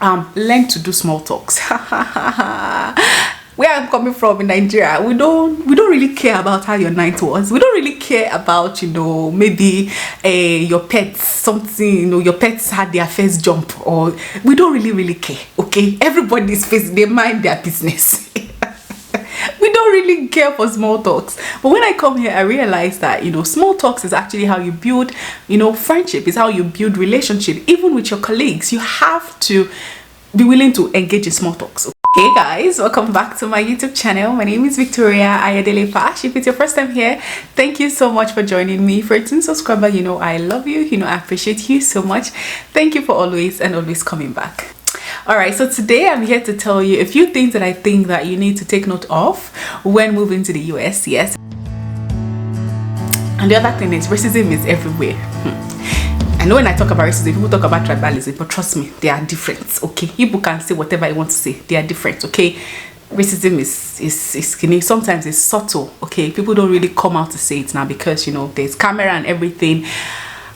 learn to do small talks. Where I'm coming from in Nigeria, we don't really care about how your night was. We don't really care about, maybe your pets, something, your pets had their first jump, or we don't really care. Okay, everybody's face, they mind their business. We don't really care for small talks. But when I come here, I realize that small talks is actually how you build friendship, is how you build relationship. Even with your colleagues, you have to be willing to engage in small talks. Hey guys, welcome back to my YouTube channel. My name is Victoria Ayodele Pash. If it's your first time here, thank you so much for joining me. For a new subscriber, I love you, I appreciate you so much. Thank you for always coming back. All right, so today I'm here to tell you a few things that I think that you need to take note of when moving to the US. Yes, and the other thing is racism is everywhere. I know when I talk about racism, people talk about tribalism, but trust me, they are different. Okay, people can say whatever I want to say, they are different. Okay, racism is sometimes it's subtle. Okay, people don't really come out to say it now because there's camera and everything,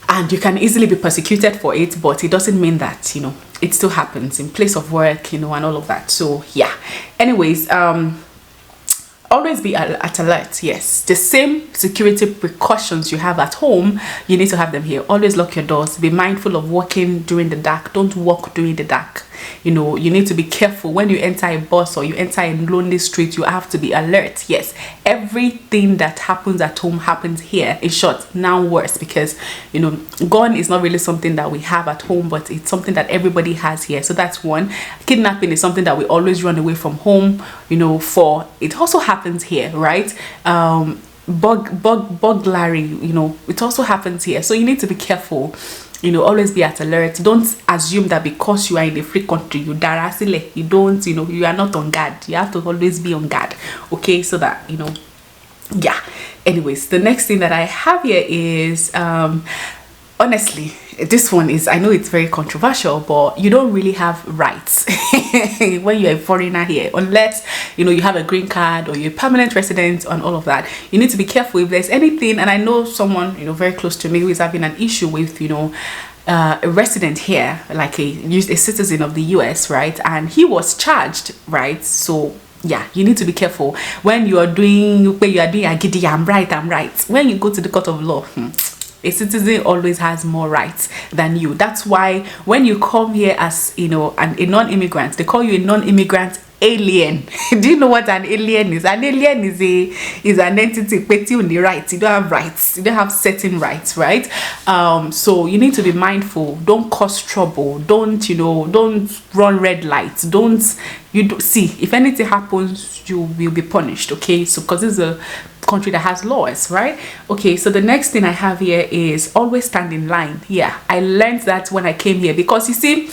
and you can easily be persecuted for it, but it doesn't mean that it still happens in place of work, and all of that. So yeah, anyways, always be at alert. Yes, the same security precautions you have at home, you need to have them here. Always lock your doors. Be mindful of walking during the dark. Don't walk during the dark. You need to be careful when you enter a bus or you enter a lonely street. You have to be alert. Yes, everything that happens at home happens here. In short, now worse, because gun is not really something that we have at home, but it's something that everybody has here. So that's one. Kidnapping is something that we always run away from home. For it also happens here, right? Burglary, it also happens here. So you need to be careful. Always be at alert. Don't assume that because you are in a free country, you darasile. You don't, you are not on guard. You have to always be on guard. Okay, so that yeah. Anyways, the next thing that I have here is honestly, this one is, I know it's very controversial, but you don't really have rights when you're a foreigner here, unless you have a green card or you're a permanent resident and all of that. You need to be careful if there's anything. And I know someone very close to me who is having an issue with a resident here, like a citizen of the US, right? And he was charged, right? So yeah, you need to be careful when you are doing agidi, I'm right. When you go to the court of law, a citizen always has more rights than you. That's why when you come here as a non-immigrant, they call you a non-immigrant alien. Do you know what an alien is? An alien is an entity petty on the rights. You don't have rights. You don't have certain rights, right? So you need to be mindful. Don't cause trouble. Don't run red lights. Don't see if anything happens, you will be punished. Okay, so because this is a country that has laws, right? Okay, so the next thing I have here is always stand in line. Yeah, I learned that when I came here, because you see,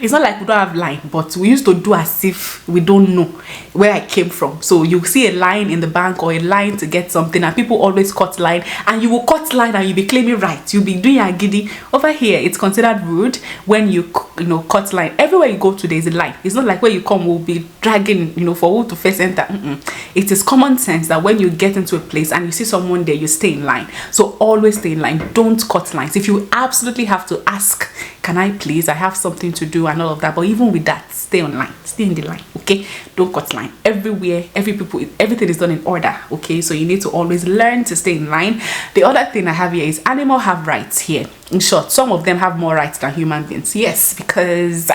it's not like we don't have line, but we used to do as if we don't know where I came from. So you see a line in the bank or a line to get something, and people always cut line, and you will cut line and you'll be claiming right. You'll be doing a giddy. Over here, it's considered rude when you cut line. Everywhere you go to, there's a line. It's not like where you come will be dragging for who to first enter. It is common sense that when you get into a place and you see someone there, you stay in line. So always stay in line. Don't cut lines. If you absolutely have to ask, can I please, I have something to do and all of that, but even with that, stay online, stay in the line. Okay, don't cut line. Everywhere, everything is done in order. Okay, so you need to always learn to stay in line. The other thing I have here is animals have rights here. In short, some of them have more rights than human beings. Yes, because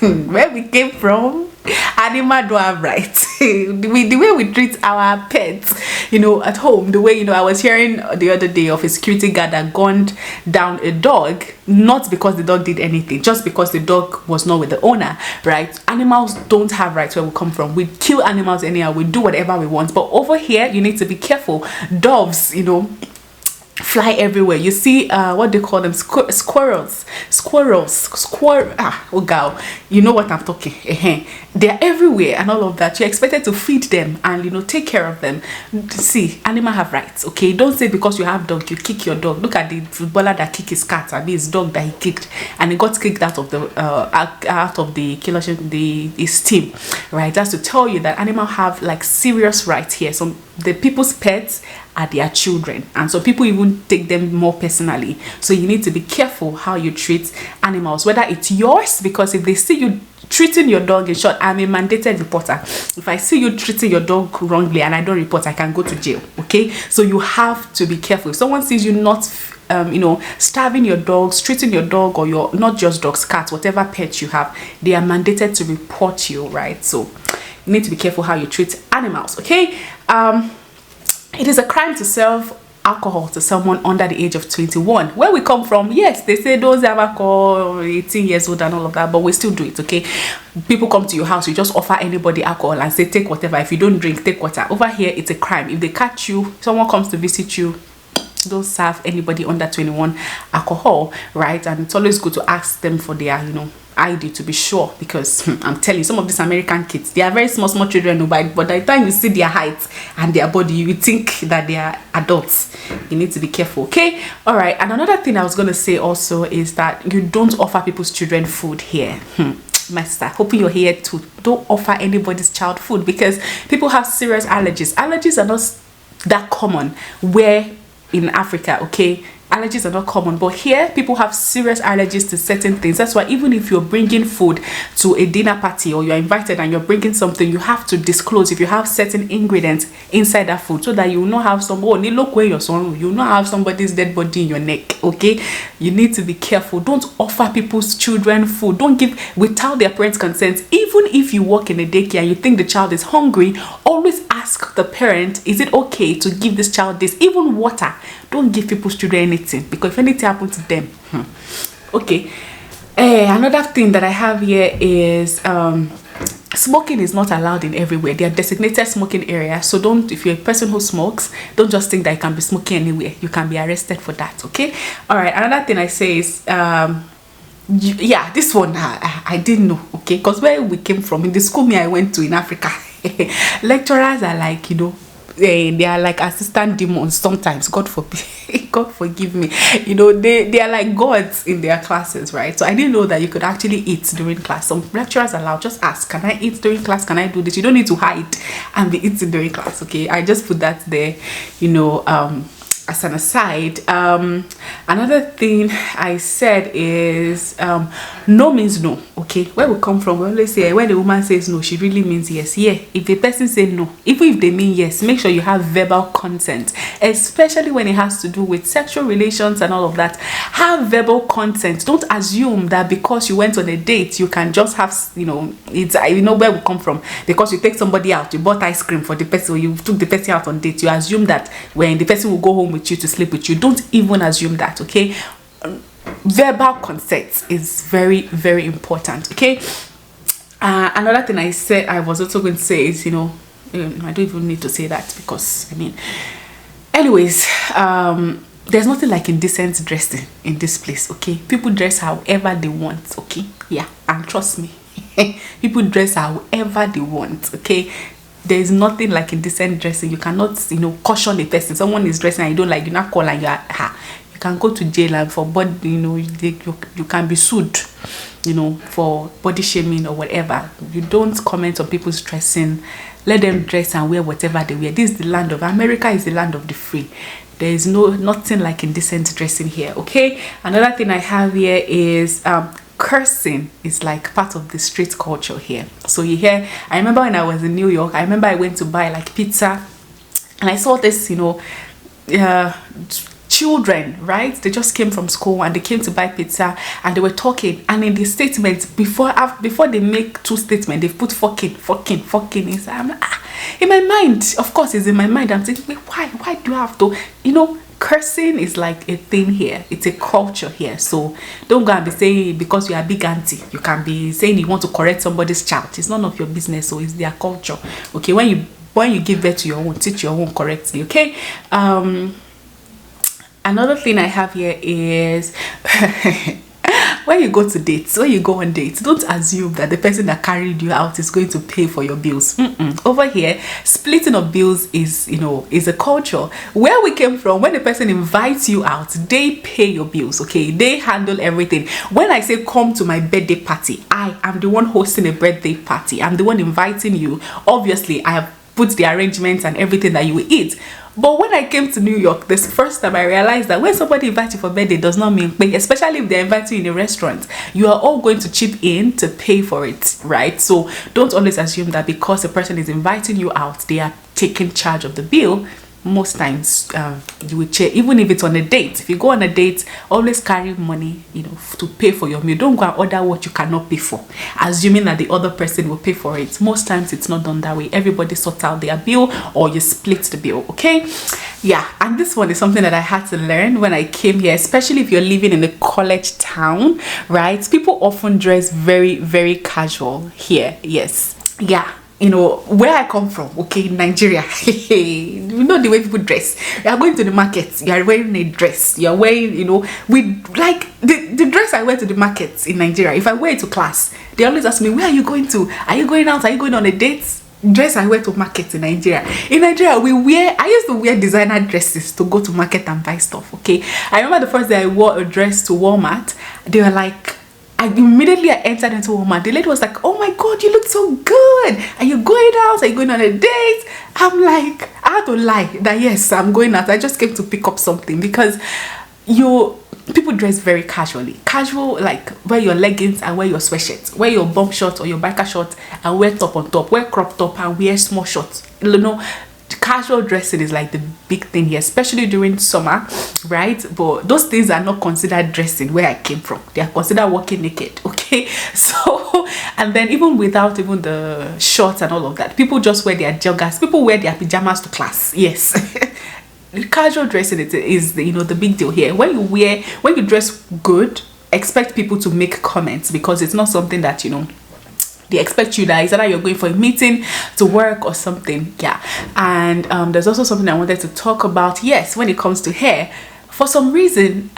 where we came from, animals don't have rights. The way we treat our pets, at home, the way, I was hearing the other day of a security guard that gunned down a dog, not because the dog did anything, just because the dog was not with the owner, right? Animals don't have rights where we come from. We kill animals anyhow, we do whatever we want. But over here, you need to be careful. Doves, fly everywhere. You see what they call them, squirrels. Oh girl, you know what I'm talking. They're everywhere and all of that. You're expected to feed them and take care of them. See, animals have rights. Okay, don't say because you have dog you kick your dog. Look at the footballer that kicked his cat, and his dog that he kicked, and he got kicked out of his team, right? That's to tell you that animals have like serious rights here. So the people's pets are their children, and so people even take them more personally. So you need to be careful how you treat animals, whether it's yours, because if they see you treating your dog, in short, I'm a mandated reporter. If I see you treating your dog wrongly and I don't report, I can go to jail. Okay, so you have to be careful. If someone sees you not starving your dogs, treating your dog, or your, not just dogs, cats, whatever pet you have, they are mandated to report you, right? So you need to be careful how you treat animals. Okay, it is a crime to serve alcohol to someone under the age of 21. Where we come from, yes, they say those have alcohol 18 years old and all of that, but we still do it. Okay, people come to your house, you just offer anybody alcohol and say take whatever. If you don't drink, take water. Over here it's a crime. If they catch you, someone comes to visit you, don't serve anybody under 21 alcohol, right? And it's always good to ask them for their ID to be sure, because I'm telling you, some of these American kids, they are very small children, but by the time you see their height and their body, you would think that they are adults. You need to be careful. Okay, all right. And another thing I was going to say also is that you don't offer people's children food here. My sister, hoping you're here too. Don't offer anybody's child food, because people have serious allergies. Allergies are not that common where in Africa, okay? Allergies are not common, but here people have serious allergies to certain things. That's why even if you're bringing food to a dinner party, or you're invited and you're bringing something, you have to disclose if you have certain ingredients inside that food, so that you will not have some, oh, look where your son, you will not have somebody's dead body in your neck. Okay, you need to be careful. Don't offer people's children food. Don't give without their parents' consent. Even if you work in a daycare and you think the child is hungry, always ask the parent, is it okay to give this child this? Even water. Don't give people's children anything, because if anything happens to them, okay. Another thing that I have here is smoking is not allowed in everywhere. There are designated smoking areas, so don't, if you're a person who smokes, don't just think that you can be smoking anywhere. You can be arrested for that. Okay, all right. Another thing I say is yeah, this one I didn't know. Okay, because where we came from, in the school I went to in Africa, lecturers are like, they are like assistant demons sometimes. God forbid, God forgive me. They are like gods in their classes, right? So I didn't know that you could actually eat during class. Some lecturers allow, just ask, can I eat during class? Can I do this? You don't need to hide and be eating during class. Okay, I just put that there, as an aside. Another thing I said is no means no. Okay, where we come from, we always say when the woman says no, she really means yes. Yeah, if the person say no, even if they mean yes, make sure you have verbal consent, especially when it has to do with sexual relations and all of that. Have verbal consent. Don't assume that because you went on a date you can just have, it's where we come from. Because you take somebody out, you bought ice cream for the person, or you took the person out on date, you assume that when the person will go home with you to sleep with you. Don't even assume that. Okay, verbal consent is very, very important. Okay, another thing I said I was also going to say is, I don't even need to say that, because anyways, there's nothing like indecent dressing in this place. Okay, people dress however they want. Okay, yeah, and trust me, people dress however they want. Okay, there is nothing like indecent dressing. You cannot, caution a person. Someone is dressing and you don't like, you not call and you can go to jail, and for body, you can be sued, for body shaming or whatever. You don't comment on people's dressing. Let them dress and wear whatever they wear. This is the land of America, is the land of the free. There is nothing like indecent dressing here. Okay, another thing I have here is cursing is like part of the street culture here. So you hear, I remember when I was in New York, I remember I went to buy like pizza, and I saw this, children, right? They just came from school and they came to buy pizza, and they were talking, and in the statement, before they make two statements, they put fucking inside. I'm like, in my mind, of course it's in my mind, I'm thinking, why do you have to, cursing is like a thing here. It's a culture here. So don't go and be saying because you are a big auntie, you can be saying you want to correct somebody's child. It's none of your business. So it's their culture. Okay, when you give birth to your own, teach your own correctly. Okay. Another thing I have here is when you go on dates, don't assume that the person that carried you out is going to pay for your bills. Over here, splitting of bills is a culture. Where we came from, when the person invites you out, they pay your bills. Okay, they handle everything. When I say come to my birthday party, I am the one hosting a birthday party. I'm the one inviting you. Obviously, I have put the arrangements and everything that you will eat. But when I came to New York this first time, I realized that when somebody invites you for birthday does not mean pay, especially if they invite you in a restaurant. You are all going to chip in to pay for it, right? So don't always assume that because a person is inviting you out, they are taking charge of the bill. Most times you will check, even if it's on a date. If you go on a date, always carry money, you know, to pay for your meal. Don't go and order what you cannot pay for, assuming that the other person will pay for it. Most times it's not done that way. Everybody sorts out their bill, or you split the bill. Okay, yeah. And this one is something that I had to learn when I came here, especially if you're living in a college town, right? People often dress very, very casual here. Yes, yeah. You know, where I come from, okay, in Nigeria, you know the way people dress. You are going to the market, you are wearing a dress, you are wearing, you know, with like the dress I wear to the market in Nigeria. If I wear it to class, they always ask me, where are you going to? Are you going out? Are you going on a date? Dress I wear to market in Nigeria. In Nigeria, I used to wear designer dresses to go to market and buy stuff, okay? I remember the first day I wore a dress to Walmart, they were like, I entered into Walmart. The lady was like, oh my god, you look so good. Are you going out? Are you going on a date? I'm like, I had to lie that yes, I'm going out. I just came to pick up something, because people dress very casually. Casual, like wear your leggings and wear your sweatshirt, wear your bump shorts or your biker shorts and wear top on top, wear crop top and wear small shorts. You know, casual dressing is like the big thing here, especially during summer, right? But those things are not considered dressing where I came from. They are considered walking naked, okay? So, and then even without even the shorts and all of that, people just wear their joggers, people wear their pajamas to class. Yes. Casual dressing is you know, the big deal here. When you dress good, expect people to make comments, because it's not something that, you know, they expect you that is either you're going for a meeting, to work or something. Yeah. And there's also something I wanted to talk about. Yes, when it comes to hair, for some reason,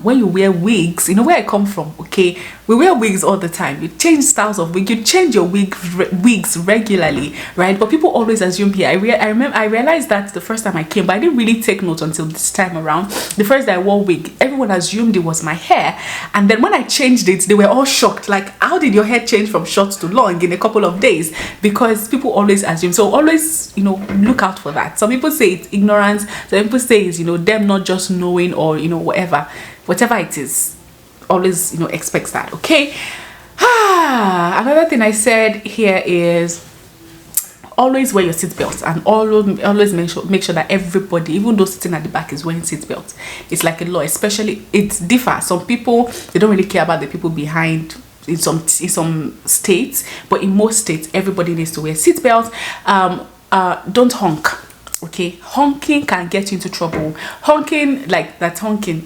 when you wear wigs, you know where I come from, okay, we wear wigs all the time. You change styles of wig, you change your wigs regularly, right? But people always assume here. I realized that the first time I came, but I didn't really take note until this time around. The first day I wore wig, everyone assumed it was my hair, and then when I changed it, they were all shocked. Like, how did your hair change from short to long in a couple of days? Because people always assume. So always, you know, look out for that. Some people say it's ignorance. Some people say it's, you know, them not just knowing, or, you know, whatever it is. Always, you know, expects that. Okay. Another thing I said here is always wear your seatbelts, and always make sure that everybody, even those sitting at the back, is wearing seatbelts. It's like a law. Especially, it differs. Some people, they don't really care about the people behind in some states, but in most states everybody needs to wear seatbelts. Don't honk. Okay, honking can get you into trouble. Honking, like that honking,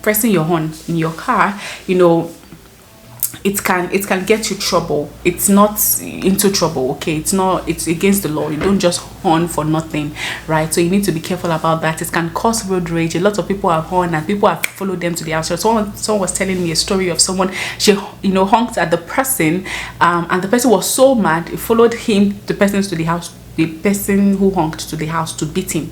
pressing your horn in your car, you know, it can get you trouble. It's not into trouble, okay? It's against the law. You don't just horn for nothing, right? So you need to be careful about that. It can cause road rage. A lot of people have horned and people have followed them to the house. Someone was telling me a story of someone, she, you know, honked at the person, and the person was so mad, it followed the person to the house, the person who honked to the house, to beat him.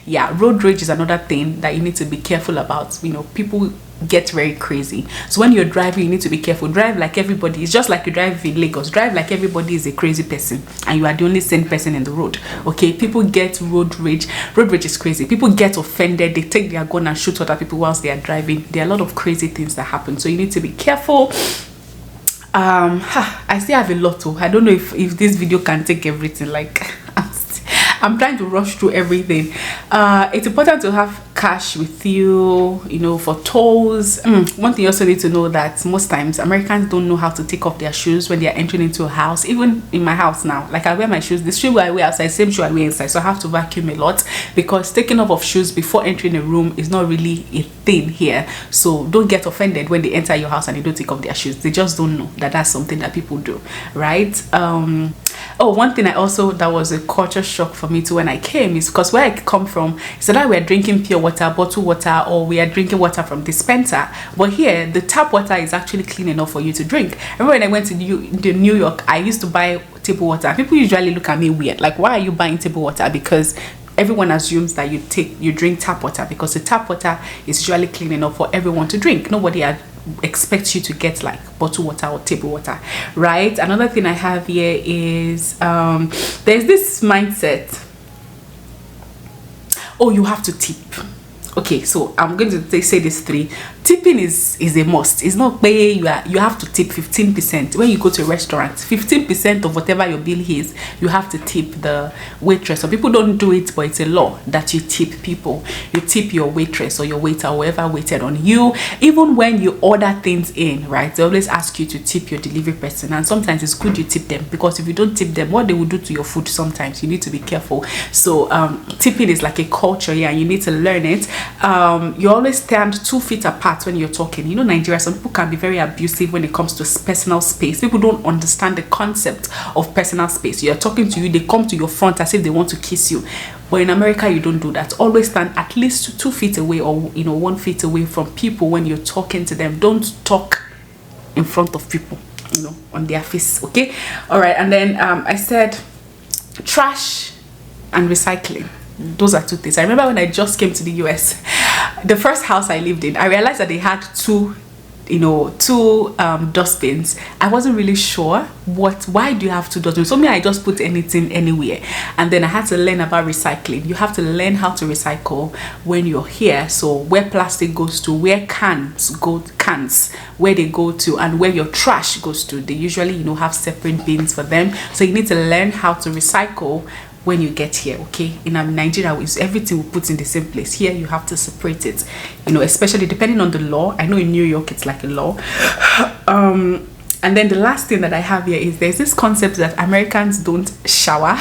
Yeah, road rage is another thing that you need to be careful about. You know, people get very crazy. So when you're driving, you need to be careful. Drive like everybody. It's just like you drive in Lagos. Drive like everybody is a crazy person and you are the only sane person in the road. Okay, people get road rage. Road rage is crazy. People get offended. They take their gun and shoot other people whilst they are driving. There are a lot of crazy things that happen, so you need to be careful. I still have a lot to. I don't know if this video can take everything. Like, I'm trying to rush through everything. It's important to have cash with you, you know, for tolls. One thing you also need to know that most times Americans don't know how to take off their shoes when they are entering into a house. Even in my house now, like I wear my shoes, the shoe I wear outside, same shoe I wear inside, so I have to vacuum a lot, because taking off of shoes before entering a room is not really a thing here. So don't get offended when they enter your house and they don't take off their shoes. They just don't know that that's something that people do, right? Oh, one thing that was a culture shock for me too when I came is because where I come from, so that we're drinking pure water, bottled water, or we are drinking water from dispenser. But here, the tap water is actually clean enough for you to drink. I remember when I went to New York, I used to buy table water. People usually look at me weird, like, why are you buying table water? Because everyone assumes that you drink tap water, because the tap water is usually clean enough for everyone to drink. Nobody expects you to get like bottled water or table water, right? Another thing I have here is there's this mindset. oh, you have to tip. Okay, so I'm going to say this 3. Tipping is a must. It's not pay. You have to tip 15% when you go to a restaurant. 15% of whatever your bill is, you have to tip the waitress. Some people don't do it, but it's a law that you tip people. You tip your waitress or your waiter, or whoever waited on you. Even when you order things in, right, they always ask you to tip your delivery person, and sometimes it's good you tip them, because if you don't tip them, what they will do to your food, sometimes you need to be careful. So tipping is like a culture, yeah, you need to learn it. You always stand 2 feet apart when you're talking. You know, Nigeria, some people can be very abusive when it comes to personal space. People don't understand the concept of personal space. You're talking to you, they come to your front as if they want to kiss you. But in America, you don't do that. Always stand at least 2 feet away, or 1 feet away from people when you're talking to them. Don't talk in front of people, on their face. Okay, all right. And then I said trash and recycling. Those are 2 things. I remember when I just came to the US, the first house I lived in, I realized that they had two dustbins. I wasn't really sure why do you have 2 dustbins. So me, I just put anything anywhere, and then I had to learn about recycling. You have to learn how to recycle when you're here. So where plastic goes to, where cans where they go to, and where your trash goes to, they usually have separate bins for them. So you need to learn how to recycle when you get here. Okay, in Nigeria, is everything we put in the same place. Here you have to separate it, especially depending on the law. I know in New York it's like a law. And then the last thing that I have here is there's this concept that Americans don't shower.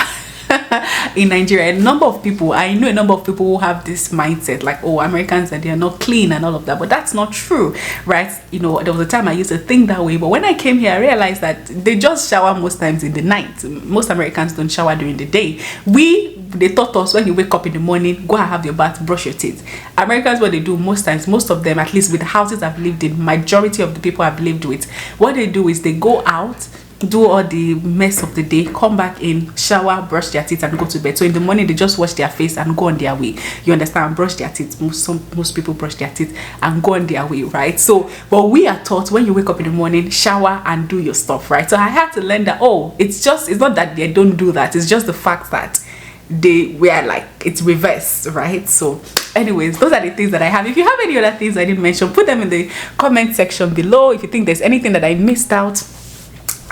In Nigeria, I know a number of people who have this mindset, like, oh, Americans, and they are not clean and all of that. But that's not true, right? There was a time I used to think that way, but when I came here, I realized that they just shower most times in the night. Most Americans don't shower during the day. They taught us, when you wake up in the morning, go and have your bath, brush your teeth. Americans, what they do most times, most of them, at least with the houses I've lived in, majority of the people I've lived with, what they do is they go out, do all the mess of the day, come back in, shower, brush their teeth, and go to bed. So in the morning, they just wash their face and go on their way. You understand? Brush their teeth. Most people brush their teeth and go on their way, right? So, but we are taught, when you wake up in the morning, shower and do your stuff, right? So I had to learn that, oh, it's not that they don't do that. It's just the fact that they were like, it's reversed, right? So anyways, those are the things that I have. If you have any other things I didn't mention, put them in the comment section below. If you think there's anything that I missed out,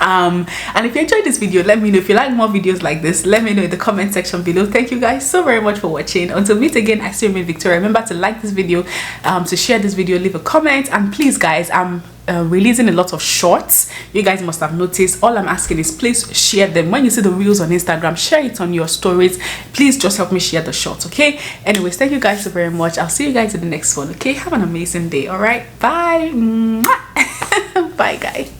and if you enjoyed this video, let me know. If you like more videos like this, let me know in the comment section below. Thank you guys so very much for watching. Until we meet again, I still remain Victoria. Remember to like this video, to share this video, leave a comment, and please guys, I'm releasing a lot of shorts. You guys must have noticed. All I'm asking is please share them. When you see the reels on Instagram, share it on your stories. Please just help me share the shorts, okay? Anyways, thank you guys so very much. I'll see you guys in the next one, okay? Have an amazing day. All right, bye. Bye guys.